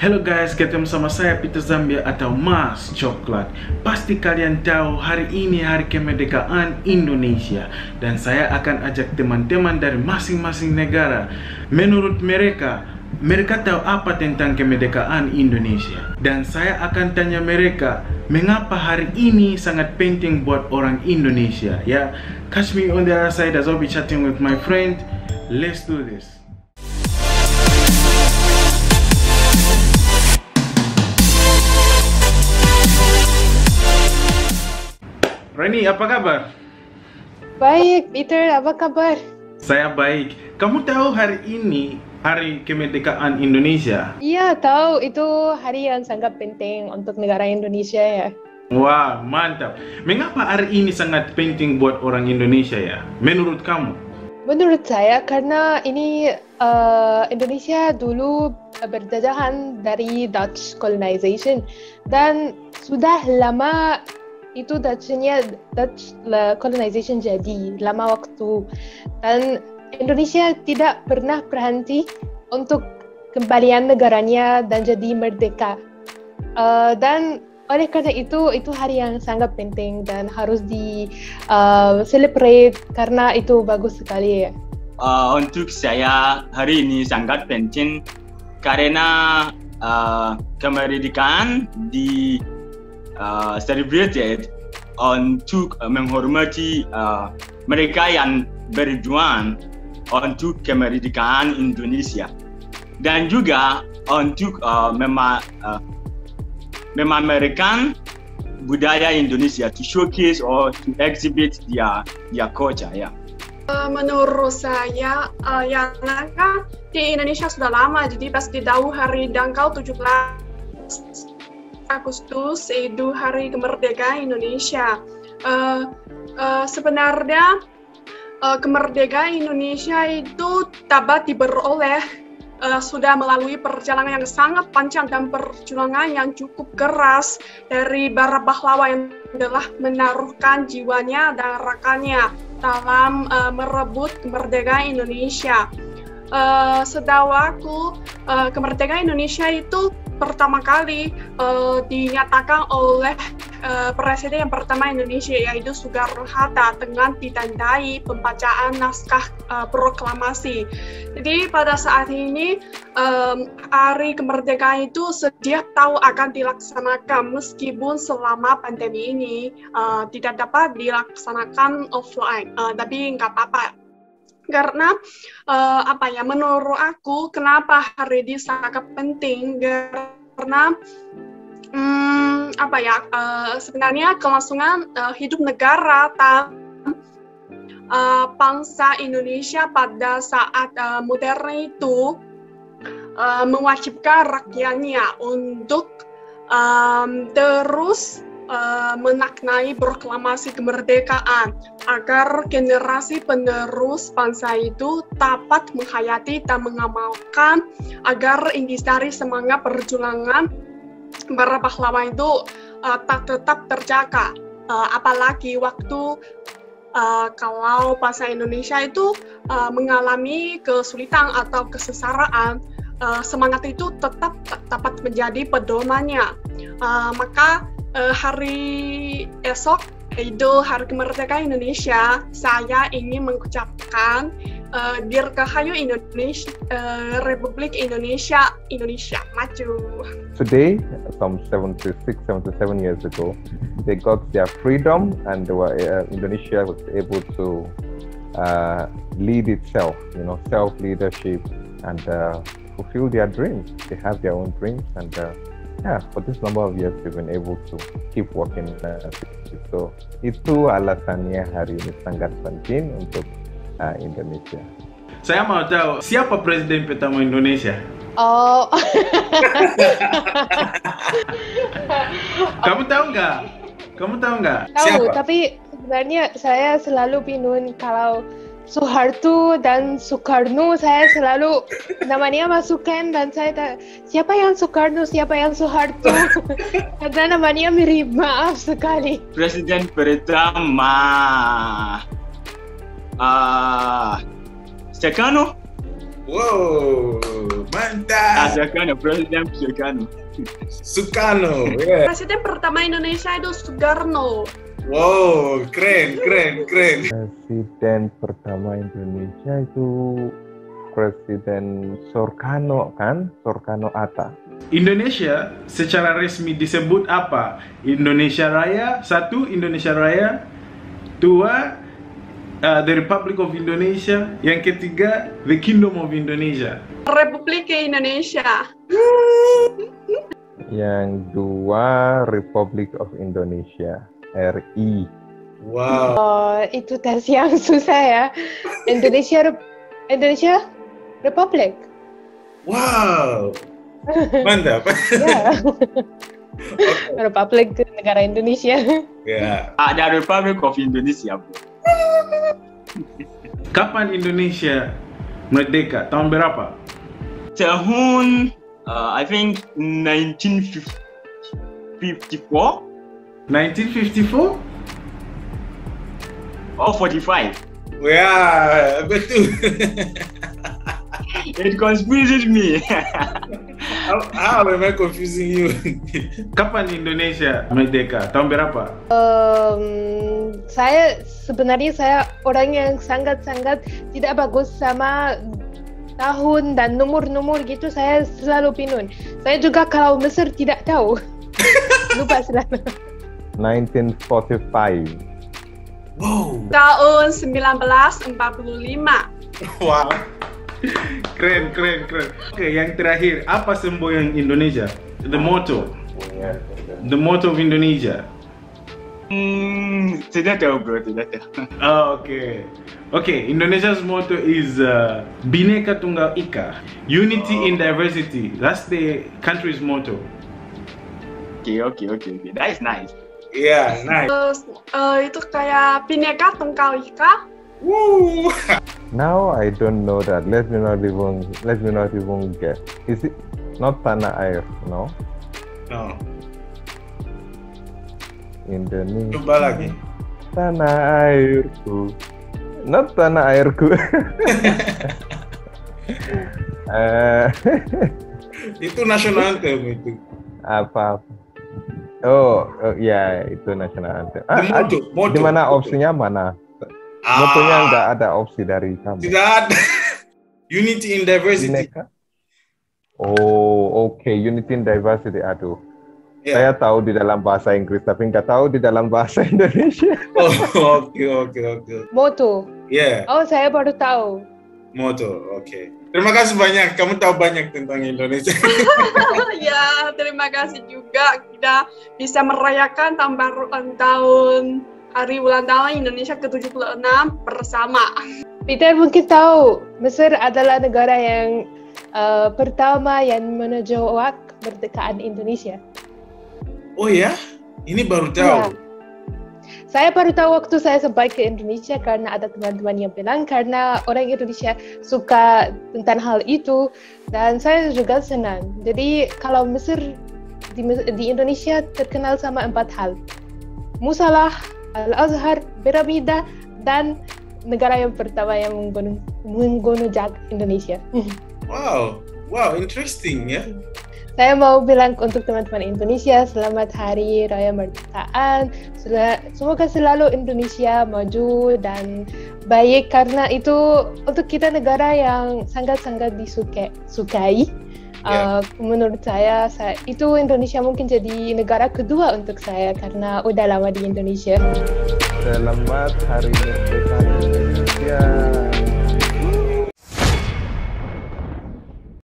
Hello guys, ketemu sama saya Peter Zambia atau Mas Coklat. Pasti kalian tahu hari ini hari kemerdekaan Indonesia. Dan saya akan ajak teman-teman dari masing-masing negara. Menurut mereka tahu apa tentang kemerdekaan Indonesia. Dan saya akan tanya mereka, mengapa hari ini sangat penting buat orang Indonesia. Ya, catch me on the other side as I'll be chatting with my friend. Let's do this. Reni, apa kabar? Baik, Peter, apa kabar? Saya baik. Kamu tahu hari ini hari kemerdekaan Indonesia? Iya, tahu. Itu hari yang sangat penting untuk negara Indonesia ya. Wah, mantap. Mengapa hari ini sangat penting buat orang Indonesia ya? Menurut kamu? Menurut saya, karena ini Indonesia dulu berjajahan dari Dutch colonization. Dan sudah lama itu Dutch colonization jadi lama waktu, dan Indonesia tidak pernah berhenti untuk kembalian negaranya dan jadi merdeka, dan oleh karena itu hari yang sangat penting dan harus di celebrate karena itu bagus sekali ya. Untuk saya hari ini sangat penting karena kemerdekaan di celebrated untuk menghormati mereka yang berjuang untuk kemerdekaan Indonesia, dan juga untuk memamerkan budaya Indonesia, to showcase or to exhibit their culture. Yeah. Menurut saya, yang kan di Indonesia sudah lama, jadi pasti tahu hari tanggal 17 Agustus itu hari kemerdekaan Indonesia. Sebenarnya kemerdekaan Indonesia itu dapat diperoleh sudah melalui perjalanan yang sangat panjang dan perjuangan yang cukup keras dari para pahlawan yang telah menaruhkan jiwanya dan raganya dalam merebut kemerdekaan Indonesia. Setahu aku, kemerdekaan Indonesia itu pertama kali dinyatakan oleh Presiden yang pertama Indonesia, yaitu Soekarno-Hatta, dengan ditandai pembacaan naskah proklamasi. Jadi pada saat ini hari kemerdekaan itu setiap tahun akan dilaksanakan, meskipun selama pandemi ini tidak dapat dilaksanakan offline, tapi nggak apa-apa. Karena menurut aku kenapa hari ini sangat penting, karena sebenarnya kelangsungan hidup negara dan bangsa Indonesia pada saat modern itu mewajibkan rakyatnya untuk terus menaknai proklamasi kemerdekaan agar generasi penerus bangsa itu dapat menghayati dan mengamalkan agar intisari semangat perjuangan para pahlawan itu tetap terjaga, apalagi waktu kalau bangsa Indonesia itu mengalami kesulitan atau kesengsaraan, semangat itu tetap dapat menjadi pedomannya. Maka hari esok itu hari kemerdekaan Indonesia, saya ingin mengucapkan Dirgahayu Indonesia, Republik Indonesia, Indonesia Maju. Today, some 77 years ago, they got their freedom, and Indonesia was able to lead itself, self-leadership, and fulfill their dreams. They have their own dreams, and for this number of years, we've been able to keep working. So, itu alasannya hari ini sangat penting untuk Indonesia. Saya mau tahu siapa presiden pertama Indonesia? Oh. Kamu tahu nggak? Tahu, Siapa? tapi sebenarnya saya selalu bingung kalau Soeharto dan Soekarno, saya selalu namanya masukkan dan saya tak, siapa yang Soekarno, siapa yang Soeharto, karena namanya mirip, maaf sekali. Presiden pertama Soekarno. Wow, Mantap. Sukarno, Presiden Sukarno. Soekarno. Yeah. Presiden pertama Indonesia itu Soekarno. Wow, keren. Presiden pertama Indonesia itu Presiden Soekarno kan? Soekarno-Hatta. Indonesia secara resmi disebut apa? Indonesia Raya, 1. Indonesia Raya, 2. The Republic of Indonesia, yang ketiga The Kingdom of Indonesia. Republik Indonesia. Yang 2 Republic of Indonesia, RI. Wow. Itu tes yang susah ya. Indonesia Republik. Wow. Mantap. Ya. Republik negara Indonesia. Ya. Ada Republic of Indonesia. Kapan Indonesia merdeka? Tahun berapa? Tahun I think 1954. 1954? Or 45. Ya, betul. It confuses me. How am I confusing you? Kapan Indonesia merdeka? Tahun berapa? Sebenarnya saya orang yang sangat-sangat tidak bagus sama tahun dan nomor-nomor gitu. Saya selalu bingung. Saya juga kalau Mesir tidak tahu. Lupa selalu. 1945. Wow. Tahun 1945. Wow. Keren. Oke, yang terakhir, apa semboyan Indonesia? The motto. The motto of Indonesia. Tidak tahu bro, tidak tahu. Oh, okay. Indonesia's motto is Bhinneka Tunggal Ika, unity in diversity. That's the country's motto. Okay. That is nice. Yeah, nice. Itu kayak Bhinneka Tunggal Ika. Woo. Now I don't know that. Let me not even guess. Is it not tanah air? No. No. Indonesia. Coba lagi. Tanah airku. Not tanah airku. Itu national anthem itu. Apa? Oh, ya itu national anthem. Motto. Di mana opsinya mana? Motonya nggak ada opsi dari kamu. Tidak ada. Unity in diversity. Bhinneka? Oh, oke. Unity in diversity. Aduh. Yeah. Saya tahu di dalam bahasa Inggris, tapi nggak tahu di dalam bahasa Indonesia. Oh, oke. Motto. Yeah. Oh, saya baru tahu. Motto, oke. Terima kasih banyak. Kamu tahu banyak tentang Indonesia. Ya, terima kasih juga kita bisa merayakan tahun hari ulang tahun Indonesia ke-76 bersama. Peter mungkin tahu, Mesir adalah negara yang pertama yang menolak kemerdekaan Indonesia. Oh ya? Ini baru tahu. Ya. Saya baru tahu waktu saya sampai ke Indonesia karena ada teman-teman yang bilang karena orang Indonesia suka tentang hal itu dan saya juga senang. Jadi kalau Mesir di Indonesia terkenal sama 4 hal. Musalah, Al-Azhar, piramida, dan negara yang pertama yang menggonjak Indonesia. Wow, interesting ya. Saya mau bilang untuk teman-teman Indonesia, selamat Hari Raya Kemerdekaan. Semoga selalu Indonesia maju dan baik karena itu untuk kita negara yang sangat-sangat disukai. Menurut saya itu Indonesia mungkin jadi negara kedua untuk saya karena udah lama di Indonesia. Selamat Hari Merdeka.